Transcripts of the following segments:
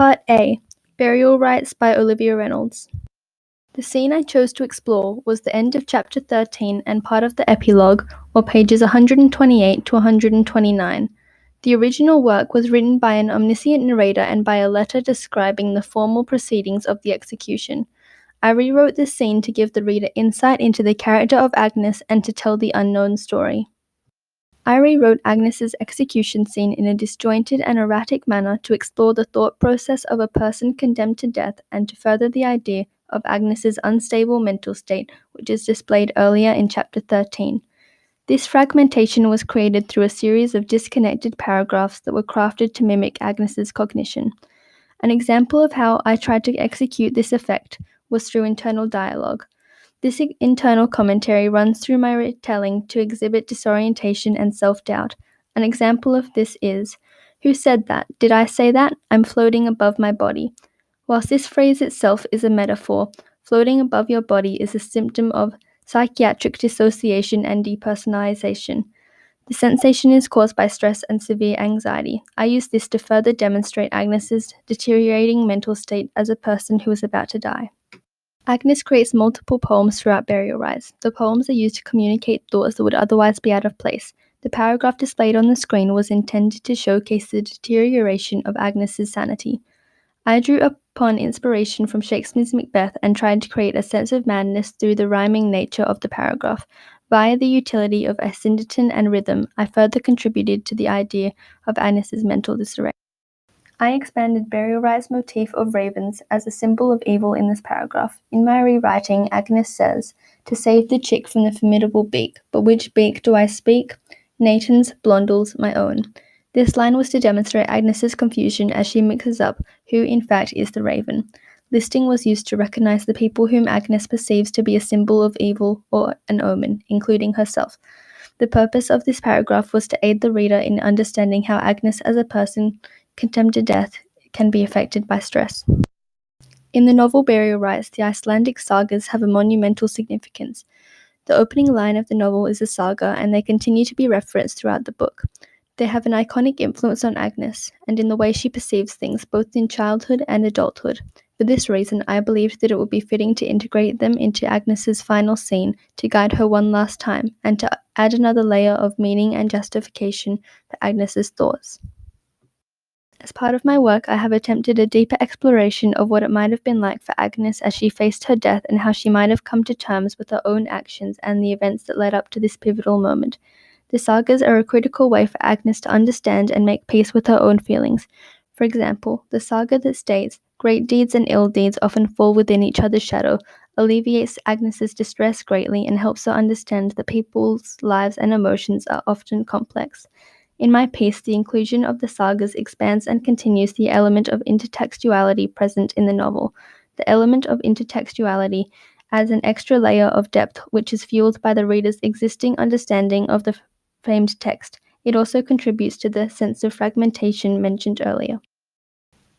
Part A. Burial Rites by Olivia Reynolds. The scene I chose to explore was the end of chapter 13 and part of the epilogue, or pages 128 to 129. The original work was written by an omniscient narrator and by a letter describing the formal proceedings of the execution. I rewrote this scene to give the reader insight into the character of Agnes and to tell the unknown story. I rewrote Agnes's execution scene in a disjointed and erratic manner to explore the thought process of a person condemned to death and to further the idea of Agnes's unstable mental state, which is displayed earlier in chapter 13. This fragmentation was created through a series of disconnected paragraphs that were crafted to mimic Agnes's cognition. An example of how I tried to execute this effect was through internal dialogue. This internal commentary runs through my retelling to exhibit disorientation and self-doubt. An example of this is, "Who said that? Did I say that? I'm floating above my body." Whilst this phrase itself is a metaphor, floating above your body is a symptom of psychiatric dissociation and depersonalization. The sensation is caused by stress and severe anxiety. I use this to further demonstrate Agnes's deteriorating mental state as a person who is about to die. Agnes creates multiple poems throughout Burial Rites. The poems are used to communicate thoughts that would otherwise be out of place. The paragraph displayed on the screen was intended to showcase the deterioration of Agnes's sanity. I drew upon inspiration from Shakespeare's Macbeth and tried to create a sense of madness through the rhyming nature of the paragraph. Via the utility of asyndeton and rhythm, I further contributed to the idea of Agnes's mental disarray. I expanded Burial Rites' motif of ravens as a symbol of evil in this paragraph. In my rewriting, Agnes says, "To save the chick from the formidable beak, but which beak do I speak? Nathan's, Blondel's, my own." This line was to demonstrate Agnes's confusion as she mixes up who in fact is the raven. Listing was used to recognize the people whom Agnes perceives to be a symbol of evil or an omen, including herself. The purpose of this paragraph was to aid the reader in understanding how Agnes as a person condemned to death can be affected by stress. In the novel Burial Rites, the Icelandic sagas have a monumental significance. The opening line of the novel is a saga, and they continue to be referenced throughout the book. They have an iconic influence on Agnes, and in the way she perceives things, both in childhood and adulthood. For this reason, I believed that it would be fitting to integrate them into Agnes's final scene to guide her one last time, and to add another layer of meaning and justification for Agnes's thoughts. As part of my work, I have attempted a deeper exploration of what it might have been like for Agnes as she faced her death and how she might have come to terms with her own actions and the events that led up to this pivotal moment. The sagas are a critical way for Agnes to understand and make peace with her own feelings. For example, the saga that states, "Great deeds and ill deeds often fall within each other's shadow," alleviates Agnes's distress greatly and helps her understand that people's lives and emotions are often complex. In my piece, the inclusion of the sagas expands and continues the element of intertextuality present in the novel. The element of intertextuality adds an extra layer of depth which is fueled by the reader's existing understanding of the famed text. It also contributes to the sense of fragmentation mentioned earlier.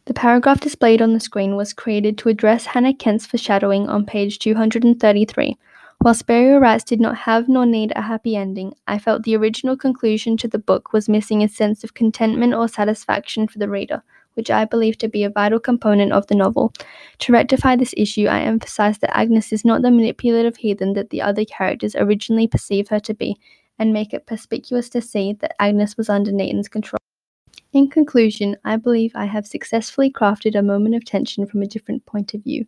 The paragraph displayed on the screen was created to address Hannah Kent's foreshadowing on page 233. Whilst Burial Rites did not have nor need a happy ending, I felt the original conclusion to the book was missing a sense of contentment or satisfaction for the reader, which I believe to be a vital component of the novel. To rectify this issue, I emphasized that Agnes is not the manipulative heathen that the other characters originally perceive her to be, and make it perspicuous to see that Agnes was under Nathan's control. In conclusion, I believe I have successfully crafted a moment of tension from a different point of view.